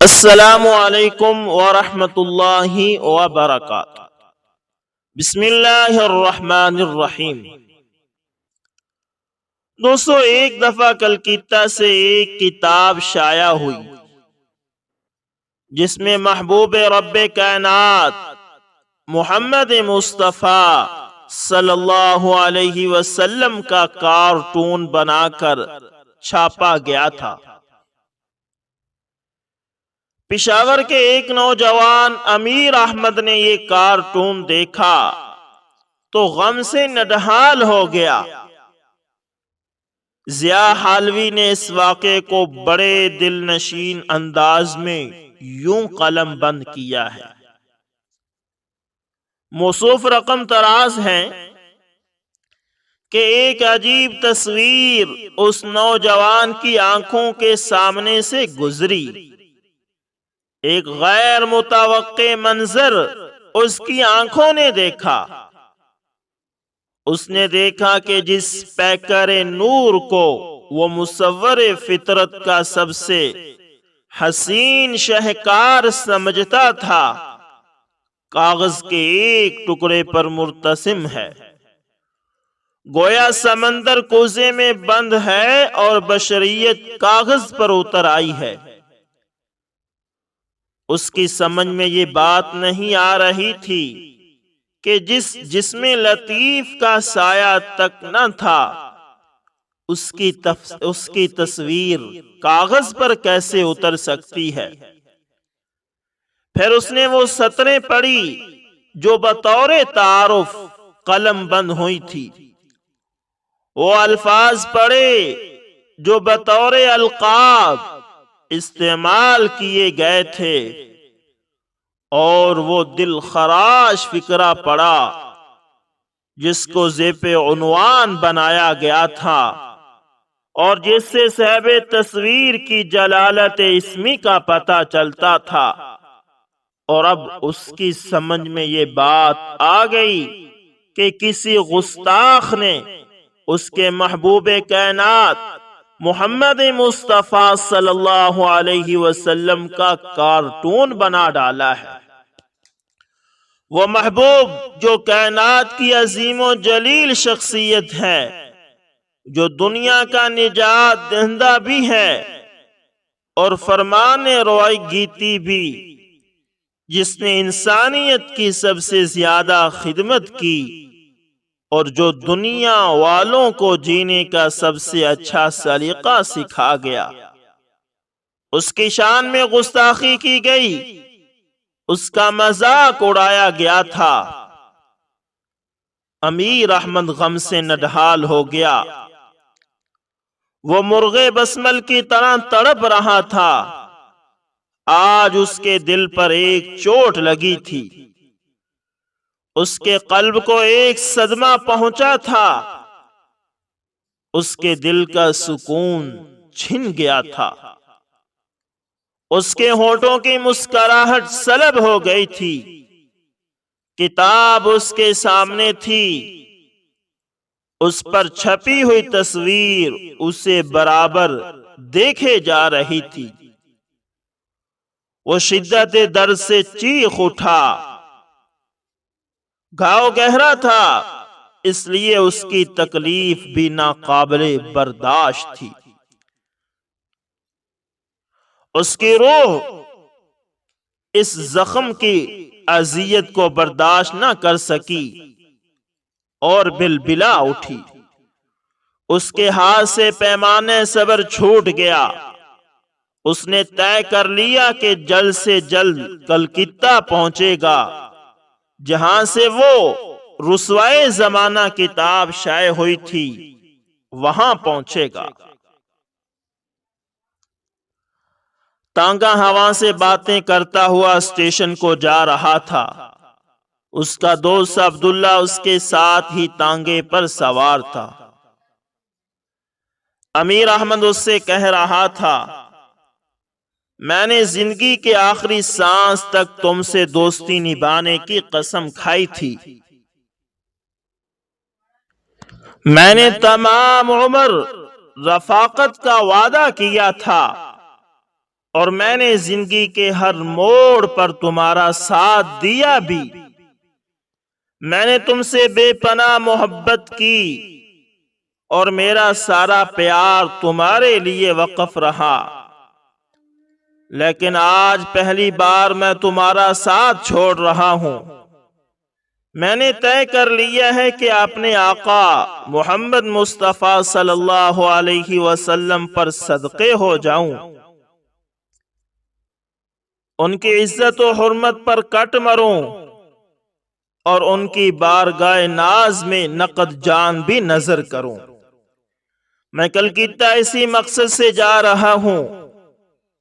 السلام علیکم ورحمۃ اللہ وبرکاتہ۔ بسم اللہ الرحمن الرحیم۔ دوستو، ایک دفعہ کلکتہ سے ایک کتاب شائع ہوئی جس میں محبوب رب کائنات محمد مصطفیٰ صلی اللہ علیہ وسلم کا کارٹون بنا کر چھاپا گیا تھا۔ پشاور کے ایک نوجوان امیر احمد نے یہ کارٹون دیکھا تو غم سے نڈھال ہو گیا۔ ضیاء حالوی نے اس واقعے کو بڑے دل نشین انداز میں یوں قلم بند کیا ہے۔ موصوف رقم طراز ہے کہ ایک عجیب تصویر اس نوجوان کی آنکھوں کے سامنے سے گزری۔ ایک غیر متوقع منظر اس کی آنکھوں نے دیکھا۔ اس نے دیکھا کہ جس پیکر نور کو وہ مصور فطرت کا سب سے حسین شہکار سمجھتا تھا، کاغذ کے ایک ٹکڑے پر مرتسم ہے۔ گویا سمندر کوزے میں بند ہے اور بشریت کاغذ پر اتر آئی ہے۔ اس کی سمجھ میں یہ بات نہیں آ رہی تھی کہ جس جسم لطیف کا سایہ تک نہ تھا، اس کی تصویر کاغذ پر کیسے اتر سکتی ہے۔ پھر اس نے وہ سطریں پڑھی جو بطور تعارف قلم بند ہوئی تھی، وہ الفاظ پڑھے جو بطور القاب استعمال کیے گئے تھے، اور وہ دل خراش فقرہ پڑا جس کو ذیل عنوان بنایا گیا تھا اور جس سے صاحب تصویر کی جلالت اسمی کا پتہ چلتا تھا۔ اور اب اس کی سمجھ میں یہ بات آ گئی کہ کسی گستاخ نے اس کے محبوب کائنات محمد مصطفیٰ صلی اللہ علیہ وسلم کا کارٹون بنا ڈالا ہے۔ وہ محبوب جو کائنات کی عظیم و جلیل شخصیت ہے، جو دنیا کا نجات دہندہ بھی ہے اور فرمان روائی گیتی بھی، جس نے انسانیت کی سب سے زیادہ خدمت کی اور جو دنیا والوں کو جینے کا سب سے اچھا سلیقہ سکھا گیا، اس کی شان میں گستاخی کی گئی، اس کا مذاق اڑایا گیا تھا۔ امیر احمد غم سے نڈھال ہو گیا۔ وہ مرغ بسمل کی طرح تڑپ رہا تھا۔ آج اس کے دل پر ایک چوٹ لگی تھی، اس کے قلب کو ایک صدمہ پہنچا تھا، اس کے دل کا سکون چھن گیا تھا، اس کے ہونٹوں کی مسکراہٹ سلب ہو گئی تھی۔ کتاب اس کے سامنے تھی، اس پر چھپی ہوئی تصویر اسے برابر دیکھے جا رہی تھی۔ وہ شدت درد سے چیخ اٹھا۔ گھاؤ گہرا تھا، اس لیے اس کی تکلیف بھی ناقابل برداشت تھی۔ اس کی روح اس زخم کی اذیت کو برداشت نہ کر سکی اور بلبلا اٹھی۔ اس کے ہاتھ سے پیمانہ صبر چھوٹ گیا۔ اس نے طے کر لیا کہ جلد سے جلد کلکتہ پہنچے گا، جہاں سے وہ رسوائے زمانہ کتاب شائع ہوئی تھی، وہاں پہنچے گا۔ تانگا ہوا سے باتیں کرتا ہوا اسٹیشن کو جا رہا تھا۔ اس کا دوست عبداللہ اس کے ساتھ ہی تانگے پر سوار تھا۔ امیر احمد اس سے کہہ رہا تھا، میں نے زندگی کے آخری سانس تک تم سے دوستی نبھانے کی قسم کھائی تھی۔ میں نے تمام عمر رفاقت کا وعدہ کیا تھا، اور میں نے زندگی کے ہر موڑ پر تمہارا ساتھ دیا بھی۔ میں نے تم سے بے پناہ محبت کی اور میرا سارا پیار تمہارے لیے وقف رہا، لیکن آج پہلی بار میں تمہارا ساتھ چھوڑ رہا ہوں۔ میں نے طے کر لیا ہے کہ اپنے آقا محمد مصطفیٰ صلی اللہ علیہ وسلم پر صدقے ہو جاؤں، ان کی عزت و حرمت پر کٹ مروں اور ان کی بارگاہ ناز میں نقد جان بھی نظر کروں۔ میں کلکتہ اسی مقصد سے جا رہا ہوں،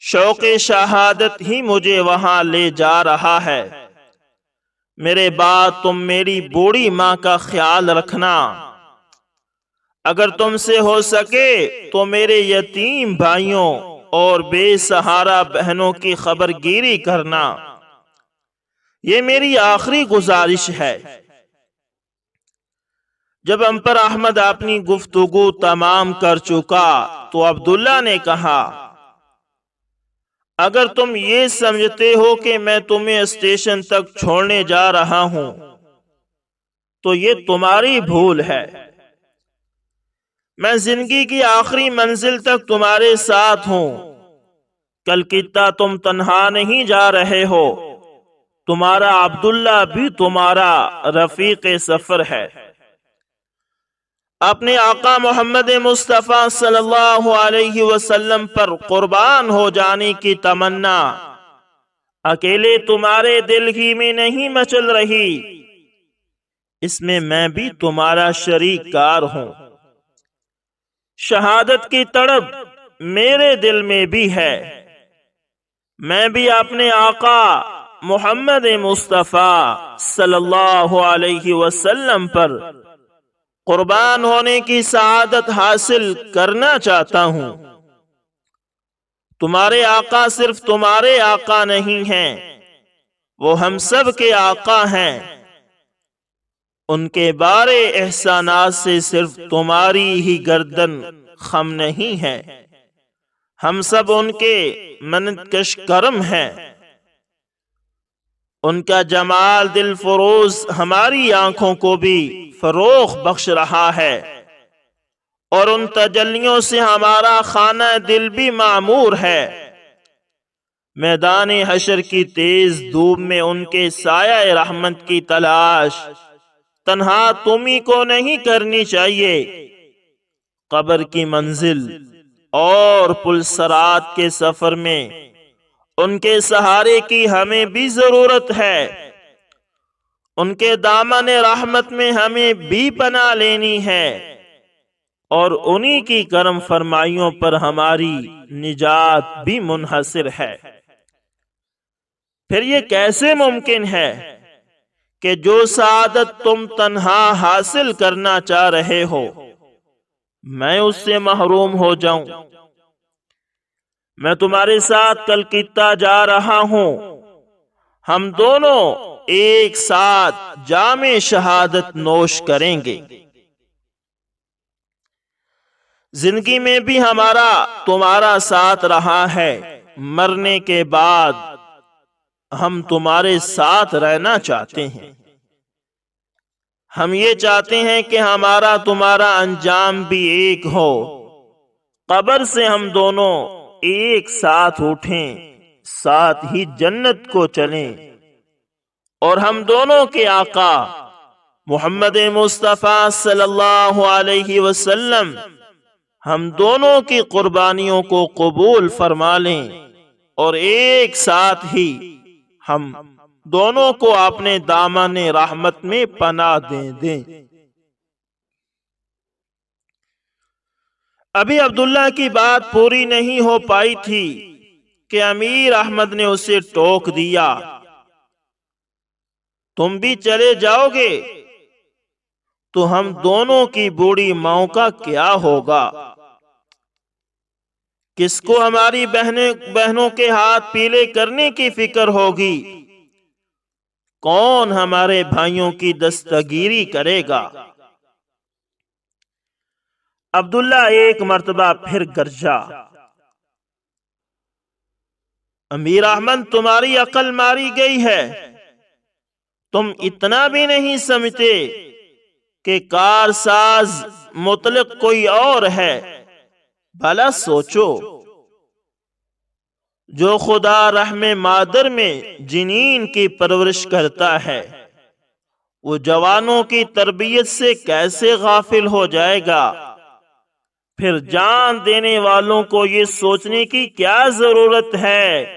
شوق شہادت ہی مجھے وہاں لے جا رہا ہے۔ میرے بعد تم میری بوڑھی ماں کا خیال رکھنا، اگر تم سے ہو سکے تو میرے یتیم بھائیوں اور بے سہارا بہنوں کی خبر گیری کرنا، یہ میری آخری گزارش ہے۔ جب امپر احمد اپنی گفتگو تمام کر چکا تو عبداللہ نے کہا، اگر تم یہ سمجھتے ہو کہ میں تمہیں اسٹیشن تک چھوڑنے جا رہا ہوں تو یہ تمہاری بھول ہے۔ میں زندگی کی آخری منزل تک تمہارے ساتھ ہوں۔ کلکتہ تم تنہا نہیں جا رہے ہو، تمہارا عبداللہ بھی تمہارا رفیق سفر ہے۔ اپنے آقا محمد مصطفیٰ صلی اللہ علیہ وسلم پر قربان ہو جانے کی تمنا اکیلے تمہارے دل ہی میں نہیں مچل رہی، اس میں بھی تمہارا شریک کار ہوں۔ شہادت کی تڑپ میرے دل میں بھی ہے، میں بھی اپنے آقا محمد مصطفیٰ صلی اللہ علیہ وسلم پر قربان ہونے کی سعادت حاصل کرنا چاہتا ہوں۔ تمہارے آقا صرف تمہارے آقا نہیں ہیں، وہ ہم سب کے آقا ہیں۔ ان کے بارے احسانات سے صرف تمہاری ہی گردن خم نہیں ہے، ہم سب ان کے منت کش کرم ہیں۔ ان کا جمال دل فروز ہماری آنکھوں کو بھی فروغ بخش رہا ہے، اور ان تجلیوں سے ہمارا خانہ دل بھی معمور ہے۔ میدان حشر کی تیز دھوپ میں ان کے سایہ رحمت کی تلاش تنہا تمہیں کو نہیں کرنی چاہیے۔ قبر کی منزل اور پل صراط کے سفر میں ان کے سہارے کی ہمیں بھی ضرورت ہے۔ ان کے دامن رحمت میں ہمیں بھی پناہ لینی ہے، اور انہی کی کرم فرمائیوں پر ہماری نجات بھی منحصر ہے۔ پھر یہ کیسے ممکن ہے کہ جو سعادت تم تنہا حاصل کرنا چاہ رہے ہو میں اس سے محروم ہو جاؤں؟ میں تمہارے ساتھ کلکتہ جا رہا ہوں، ہم دونوں ایک ساتھ جام شہادت نوش کریں گے۔ زندگی میں بھی ہمارا تمہارا ساتھ رہا ہے، مرنے کے بعد ہم تمہارے ساتھ رہنا چاہتے ہیں۔ ہم یہ چاہتے ہیں کہ ہمارا تمہارا انجام بھی ایک ہو، قبر سے ہم دونوں ایک ساتھ اٹھیں، ساتھ ہی جنت کو چلیں، اور ہم دونوں کے آقا محمد مصطفیٰ صلی اللہ علیہ وسلم ہم دونوں کی قربانیوں کو قبول فرما لیں، اور ایک ساتھ ہی ہم دونوں کو اپنے دامن رحمت میں پناہ دیں۔ ابھی عبداللہ کی بات پوری نہیں ہو پائی تھی کہ امیر احمد نے اسے ٹوک دیا، تم بھی چلے جاؤ گے تو ہم دونوں کی بوڑھی ماؤں کا کیا ہوگا؟ کس کو ہماری بہنوں کے ہاتھ پیلے کرنے کی فکر ہوگی؟ کون ہمارے بھائیوں کی دستگیری کرے گا؟ عبداللہ ایک مرتبہ پھر گرجا، امیر احمد تمہاری عقل ماری گئی ہے، تم اتنا بھی نہیں سمجھتے کہ کارساز مطلق کوئی اور ہے؟ بھلا سوچو، جو خدا رحم مادر میں جنین کی پرورش کرتا ہے، وہ جوانوں کی تربیت سے کیسے غافل ہو جائے گا؟ پھر جان دینے والوں کو یہ سوچنے کی کیا ضرورت ہے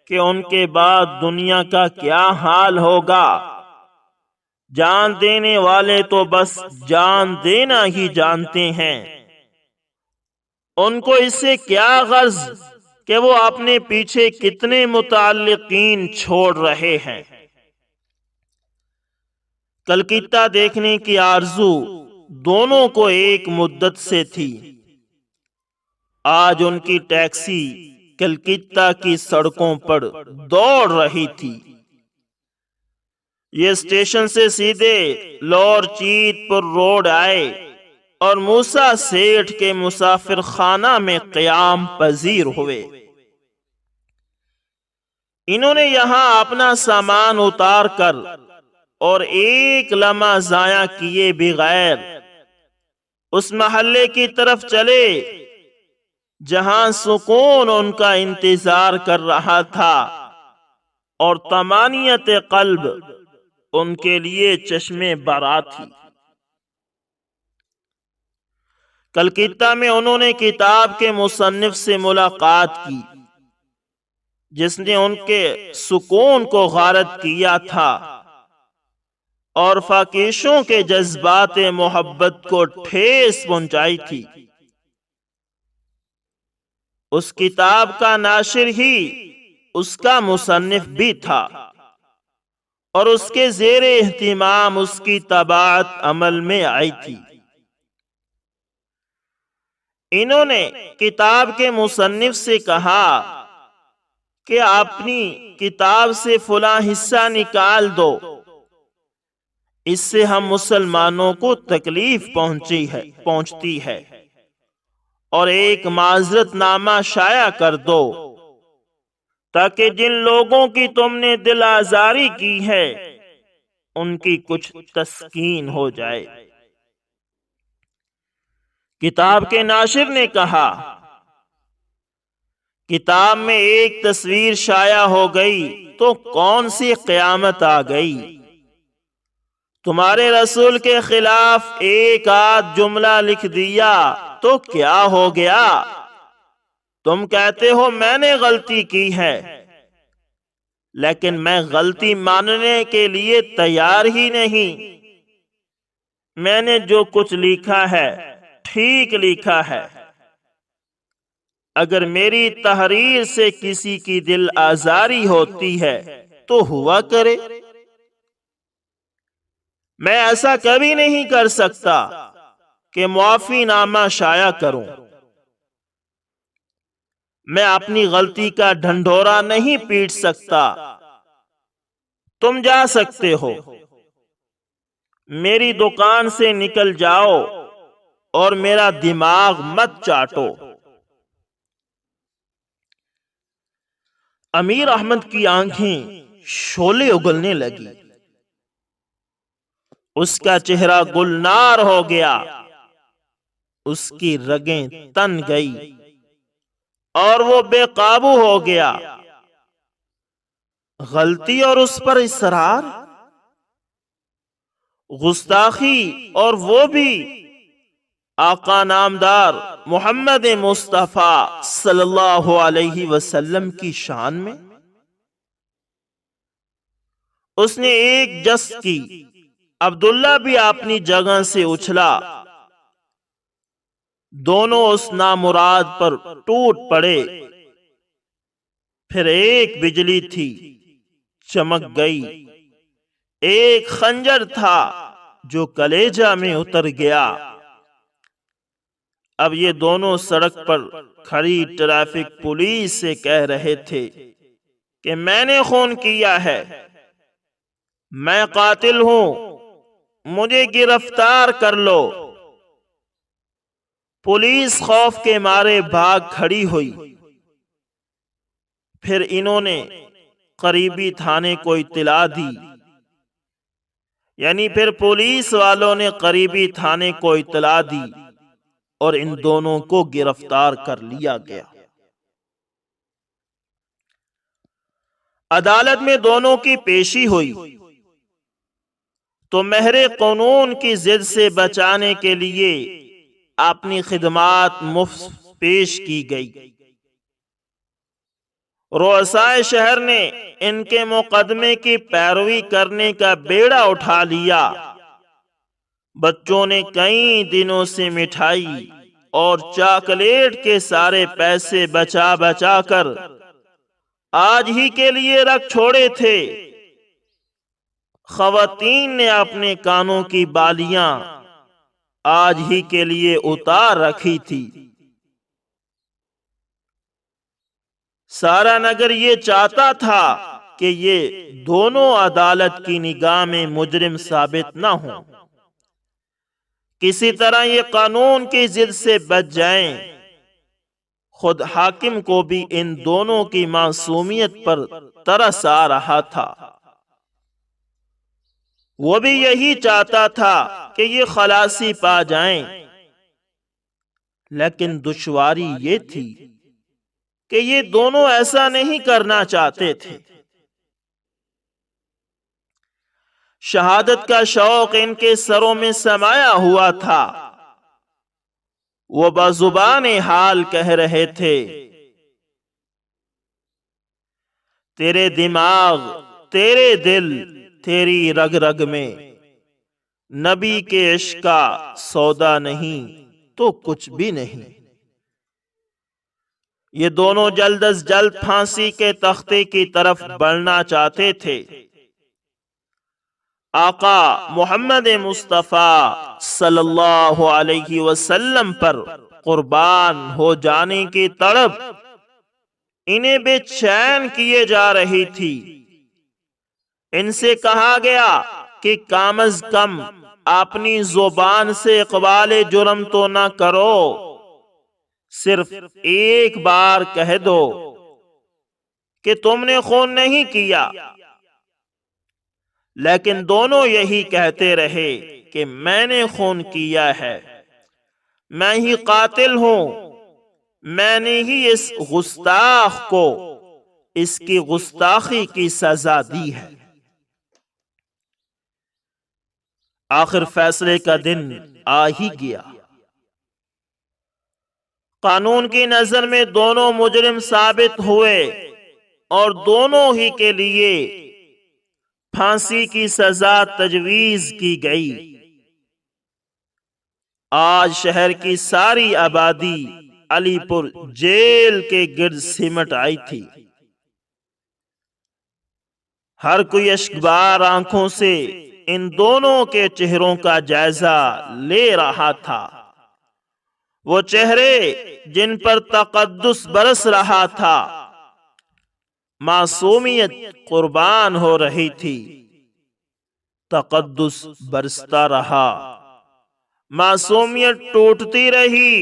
کہ ان کے بعد دنیا کا کیا حال ہوگا؟ جان دینے والے تو بس جان دینا ہی جانتے ہیں، ان کو اس سے کیا غرض کہ وہ اپنے پیچھے کتنے متعلقین چھوڑ رہے ہیں۔ کلکتہ دیکھنے کی آرزو دونوں کو ایک مدت سے تھی۔ آج ان کی ٹیکسی کلکتہ کی سڑکوں پر دوڑ رہی تھی۔ یہ اسٹیشن سے سیدھے لور چیت پر روڈ آئے اور موسیٰ سیٹھ کے مسافر خانہ میں قیام پذیر ہوئے۔ انہوں نے یہاں اپنا سامان اتار کر اور ایک لمحہ ضائع کیے بغیر اس محلے کی طرف چلے جہاں سکون ان کا انتظار کر رہا تھا اور طمانینت قلب ان کے لیے چشمے بارات تھی۔ کلکتہ میں انہوں نے کتاب کے مصنف سے ملاقات کی جس نے ان کے سکون کو غارت کیا تھا اور فاکیشوں کے جذبات محبت کو ٹھیس پہنچائی تھی۔ اس کتاب کا ناشر ہی اس کا مصنف بھی تھا اور اس کے زیر اہتمام اس کی طباعت عمل میں آئی تھی۔ انہوں نے کتاب کے مصنف سے کہا کہ اپنی کتاب سے فلاں حصہ نکال دو، اس سے ہم مسلمانوں کو تکلیف پہنچتی ہے، اور ایک معذرت نامہ شائع کر دو تاکہ جن لوگوں کی تم نے دل آزاری کی ہے ان کی کچھ تسکین ہو جائے۔ کتاب کے ناشر نے کہا، کتاب میں ایک تصویر شائع ہو گئی تو کون سی قیامت آ گئی؟ تمہارے رسول کے خلاف ایک آدھ جملہ لکھ دیا تو کیا ہو گیا؟ تم کہتے ہو میں نے غلطی کی ہے، لیکن میں غلطی ماننے کے لیے تیار ہی نہیں۔ میں نے جو کچھ لکھا ہے ٹھیک لکھا ہے۔ اگر میری تحریر سے کسی کی دل آزاری ہوتی ہے تو ہوا کرے، میں ایسا کبھی نہیں کر سکتا کہ معافی نامہ شائع کروں۔ میں اپنی غلطی کا ڈھنڈورا نہیں پیٹ سکتا۔ تم جا سکتے ہو، میری دکان سے نکل جاؤ اور میرا دماغ مت چاٹو۔ امیر احمد کی آنکھیں شعلے اگلنے لگی، اس کا چہرہ گلنار ہو گیا، اس کی رگیں تن گئی اور وہ بے قابو ہو گیا۔ غلطی اور اس پر اصرار، گستاخی، اور وہ بھی آقا نامدار محمد مصطفیٰ صلی اللہ علیہ وسلم کی شان میں۔ اس نے ایک جست کی، عبداللہ بھی اپنی جگہ سے اچھلا، دونوں اس نامراد پر ٹوٹ پڑے۔ پھر ایک بجلی تھی، چمک گئی، ایک خنجر تھا جو کلیجہ میں اتر گیا۔ اب یہ دونوں سڑک پر کھڑی ٹریفک پولیس سے کہہ رہے تھے کہ میں نے خون کیا ہے، میں قاتل ہوں، مجھے گرفتار کر لو۔ پولیس خوف کے مارے بھاگ کھڑی ہوئی۔ پھر انہوں نے قریبی تھانے کو اطلاع دی، یعنی پھر پولیس والوں نے قریبی تھانے کو اطلاع دی اور ان دونوں کو گرفتار کر لیا گیا۔ عدالت میں دونوں کی پیشی ہوئی تو مہر قانون کی ضد سے بچانے کے لیے اپنی خدمات مفت پیش کی گئی۔ رؤسائے شہر نے ان کے مقدمے کی پیروی کرنے کا بیڑا اٹھا لیا۔ بچوں نے کئی دنوں سے مٹھائی اور چاکلیٹ کے سارے پیسے بچا بچا کر آج ہی کے لیے رکھ چھوڑے تھے۔ خواتین نے اپنے کانوں کی بالیاں آج ہی کے لیے اتار رکھی تھی۔ سارا نگر یہ چاہتا تھا کہ یہ دونوں عدالت کی نگاہ میں مجرم ثابت نہ ہوں، کسی طرح یہ قانون کی ضد سے بچ جائیں۔ خود حاکم کو بھی ان دونوں کی معصومیت پر ترس آ رہا تھا۔ وہ بھی یہی چاہتا تھا کہ یہ خلاصی پا جائیں، لیکن دشواری یہ تھی کہ یہ دونوں ایسا نہیں کرنا چاہتے تھے۔ شہادت کا شوق ان کے سروں میں سمایا ہوا تھا۔ وہ بزبان حال کہہ رہے تھے، تیرے دماغ، تیرے دل، تیری رگ رگ میں، نبی کے عشق کا سودا نہیں تو کچھ بھی نہیں۔ یہ دونوں جلد از جلد پھانسی کے تختے کی طرف بڑھنا چاہتے تھے۔ آقا محمد مصطفیٰ صلی اللہ علیہ وسلم پر قربان ہو جانے کی تڑپ انہیں بے چین کیے جا رہی تھی۔ ان سے کہا گیا کہ کم از کم اپنی زبان سے اقبال جرم تو نہ کرو، صرف ایک بار کہہ دو کہ تم نے خون نہیں کیا۔ لیکن دونوں یہی کہتے رہے کہ میں نے خون کیا ہے، میں ہی قاتل ہوں، میں نے ہی اس گستاخ کو اس کی گستاخی کی سزا دی ہے۔ آخر فیصلے کا دن آ ہی گیا۔ قانون کی نظر میں دونوں مجرم ثابت ہوئے اور دونوں ہی کے لیے پھانسی کی سزا تجویز کی گئی۔ آج شہر کی ساری آبادی علی پور جیل کے گرد سمٹ آئی تھی۔ ہر کوئی اشکبار آنکھوں سے ان دونوں کے چہروں کا جائزہ لے رہا تھا۔ وہ چہرے جن پر تقدس برس رہا تھا، معصومیت قربان ہو رہی تھی، تقدس برستا رہا، معصومیت ٹوٹتی رہی،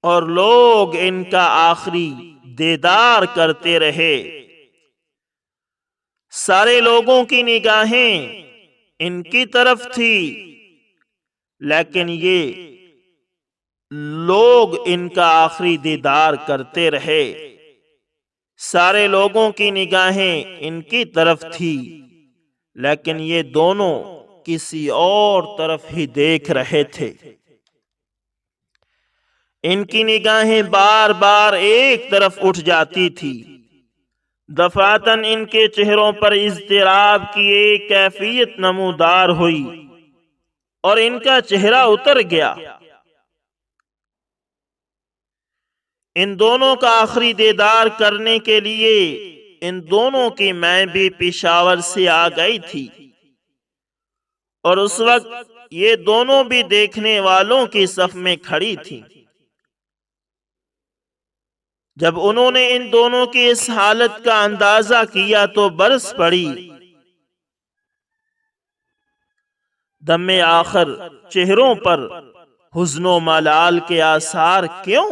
اور لوگ ان کا آخری دیدار کرتے رہے۔ سارے لوگوں کی نگاہیں ان کی طرف تھی، لیکن یہ لوگ ان کا آخری دیدار کرتے رہے۔ سارے لوگوں کی نگاہیں ان کی طرف تھی، لیکن یہ دونوں کسی اور طرف ہی دیکھ رہے تھے۔ ان کی نگاہیں بار بار ایک طرف اٹھ جاتی تھی۔ دفعتاً ان کے چہروں پر اضطراب کی ایک کیفیت نمودار ہوئی اور ان کا چہرہ اتر گیا۔ ان دونوں کا آخری دیدار کرنے کے لیے ان دونوں کی ماں بھی پشاور سے آ گئی تھی، اور اس وقت یہ دونوں بھی دیکھنے والوں کی صف میں کھڑی تھی۔ جب انہوں نے ان دونوں کی اس حالت کا اندازہ کیا تو برس پڑی۔ دم آخر چہروں پر حزن و ملال کے آثار کیوں؟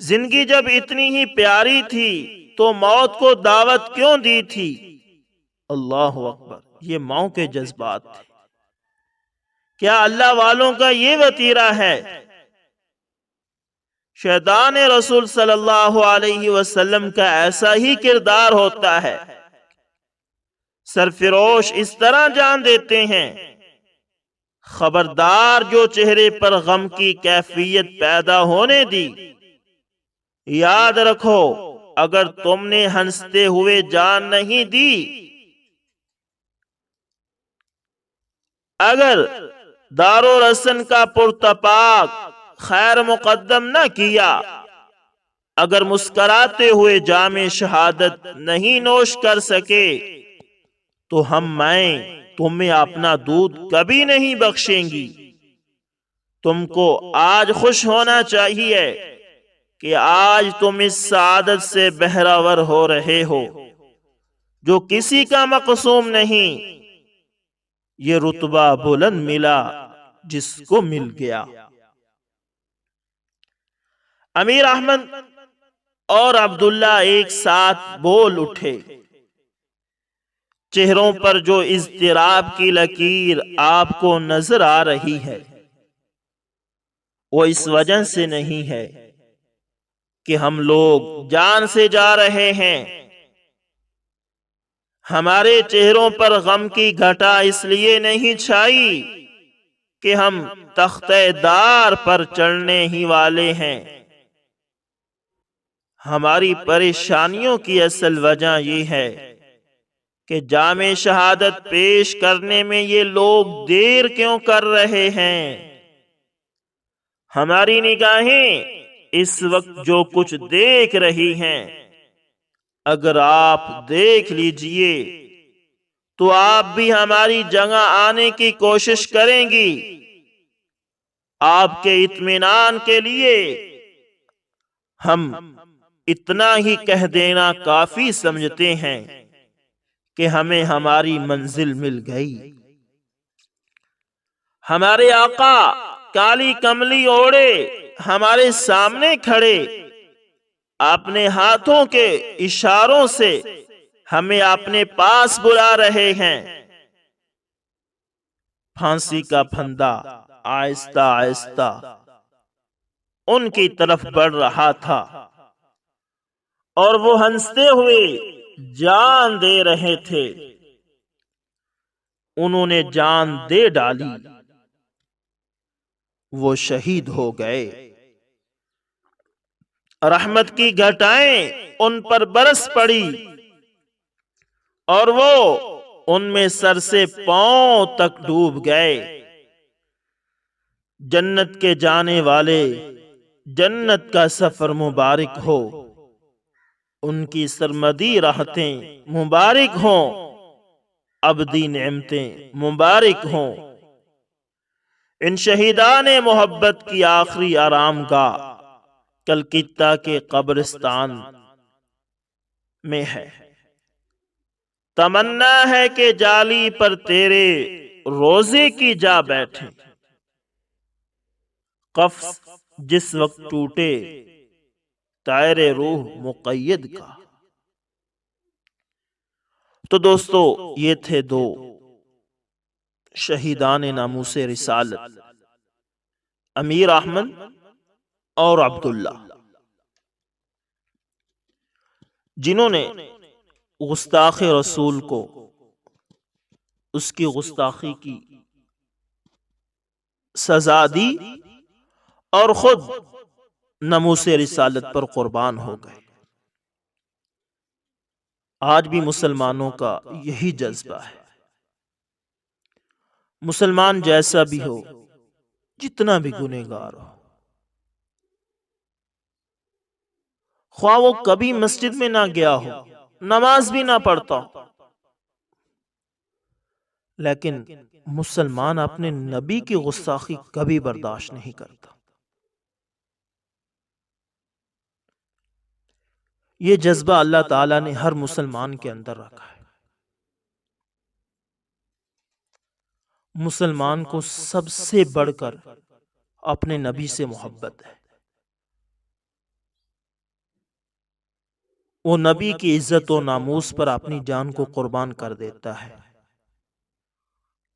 زندگی جب اتنی ہی پیاری تھی تو موت کو دعوت کیوں دی تھی؟ اللہ اکبر، یہ ماؤں کے جذبات تھے۔ کیا اللہ والوں کا یہ وتیرہ ہے؟ شیطان رسول صلی اللہ علیہ وسلم کا ایسا ہی کردار ہوتا ہے۔ سرفروش اس طرح جان دیتے ہیں، خبردار جو چہرے پر غم کی کیفیت پیدا ہونے دی۔ یاد رکھو، اگر تم نے ہنستے ہوئے جان نہیں دی، اگر دار و رسن کا پرتپاک خیر مقدم نہ کیا، اگر مسکراتے ہوئے جام شہادت نہیں نوش کر سکے، تو ہم مائیں تمہیں اپنا دودھ کبھی نہیں بخشیں گی۔ تم کو آج خوش ہونا چاہیے کہ آج تم اس سعادت سے بہرہور ہو رہے ہو جو کسی کا مقسوم نہیں۔ یہ رتبہ بلند ملا جس کو مل گیا۔ امیر احمد اور عبداللہ ایک ساتھ بول اٹھے۔ چہروں پر جو اضطراب کی لکیر آپ کو نظر آ رہی ہے، وہ اس وجہ سے نہیں ہے کہ ہم لوگ جان سے جا رہے ہیں۔ ہمارے چہروں پر غم کی گھٹا اس لیے نہیں چھائی کہ ہم تختہ دار پر چڑھنے ہی والے ہیں۔ ہماری پریشانیوں کی اصل وجہ یہ ہے کہ جام شہادت پیش کرنے میں یہ لوگ دیر کیوں کر رہے ہیں۔ ہماری نگاہیں اس وقت جو کچھ دیکھ رہی ہیں، اگر آپ دیکھ لیجئے تو آپ بھی ہماری جگہ آنے کی کوشش کریں گی۔ آپ کے اطمینان کے لیے ہم اتنا ہی کہہ دینا کافی سمجھتے ہیں کہ ہمیں ہماری منزل مل گئی۔ ہمارے آقا کالی کملی اوڑھے ہمارے سامنے کھڑے، اپنے ہاتھوں کے اشاروں سے ہمیں اپنے پاس بلا رہے ہیں۔ پھانسی کا پھندا آہستہ آہستہ ان کی طرف بڑھ رہا تھا اور وہ ہنستے ہوئے جان دے رہے تھے۔ انہوں نے جان دے ڈالی، وہ شہید ہو گئے۔ رحمت کی گھٹائیں ان پر برس پڑی اور وہ ان میں سر سے پاؤں تک ڈوب گئے۔ جنت کے جانے والے، جنت کا سفر مبارک ہو، ان کی سرمدی راحتیں مبارک ہوں، ابدی نعمتیں مبارک ہوں۔ ان شہیدان محبت کی آخری آرام گاہ کلکتہ کے قبرستان میں ہے۔ تمنا ہے کہ جالی پر تیرے روزے کی جا بیٹھے، قفس جس وقت ٹوٹے طائر روح مقید کا۔ تو دوستو، یہ تھے دو شہیدان ناموس رسالت، امیر احمد اور عبداللہ، جنہوں نے گستاخ رسول کو اس کی گستاخی کی سزا دی اور خود ناموس رسالت پر قربان ہو گئے۔ آج بھی مسلمانوں کا یہی جذبہ ہے۔ مسلمان جیسا بھی ہو، جتنا بھی گنہگار ہو، خواہ وہ کبھی مسجد میں نہ گیا ہو، نماز بھی نہ پڑھتا ہو، لیکن مسلمان اپنے نبی کی گستاخی کبھی برداشت نہیں کرتا۔ یہ جذبہ اللہ تعالیٰ نے ہر مسلمان کے اندر رکھا ہے۔ مسلمان کو سب سے بڑھ کر اپنے نبی سے محبت ہے۔ وہ نبی کی عزت و ناموس پر اپنی جان کو قربان کر دیتا ہے۔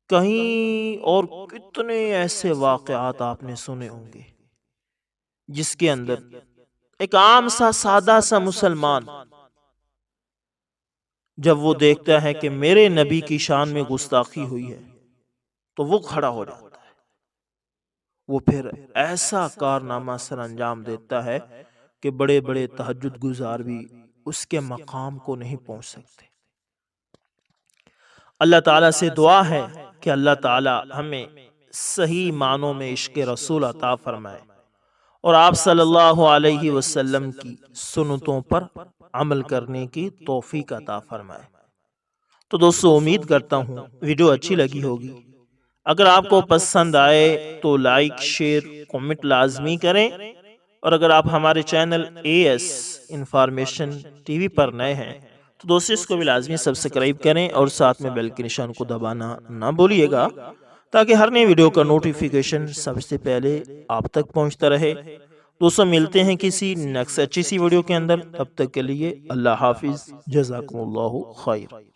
کہیں اور کتنے ایسے واقعات آپ نے سنے ہوں گے جس کے اندر ایک عام سا سادہ سا مسلمان جب وہ دیکھتا ہے کہ میرے نبی کی شان میں گستاخی ہوئی ہے تو وہ کھڑا ہو جاتا ہے، وہ پھر ایسا کارنامہ سر انجام دیتا ہے کہ بڑے بڑے تہجد گزار بھی اس کے مقام کو نہیں پہنچ سکتے۔ اللہ تعالیٰ سے دعا ہے کہ اللہ تعالیٰ ہمیں صحیح معنوں میں عشق رسول عطا فرمائے اور آپ صلی اللہ علیہ وسلم کی سنتوں پر عمل کرنے کی توفیق عطا فرمائے۔ تو دوستو امید کرتا ہوں ویڈیو اچھی لگی ہوگی۔ اگر آپ کو پسند آئے تو لائک، شیئر، کمنٹ لازمی کریں، اور اگر آپ ہمارے channel AS information TV پر نئے ہیں تو دوستو اس کو بھی لازمی سبسکرائب کریں اور ساتھ میں بیل کے نشان کو دبانا نہ بھولیے گا تاکہ ہر نئی ویڈیو کا نوٹیفیکیشن سب سے پہلے آپ تک پہنچتا رہے۔ دوستو ملتے ہیں کسی نیکسٹ اچھی سی ویڈیو کے اندر، تب تک کے لیے اللہ حافظ، جزاکم اللہ خیر۔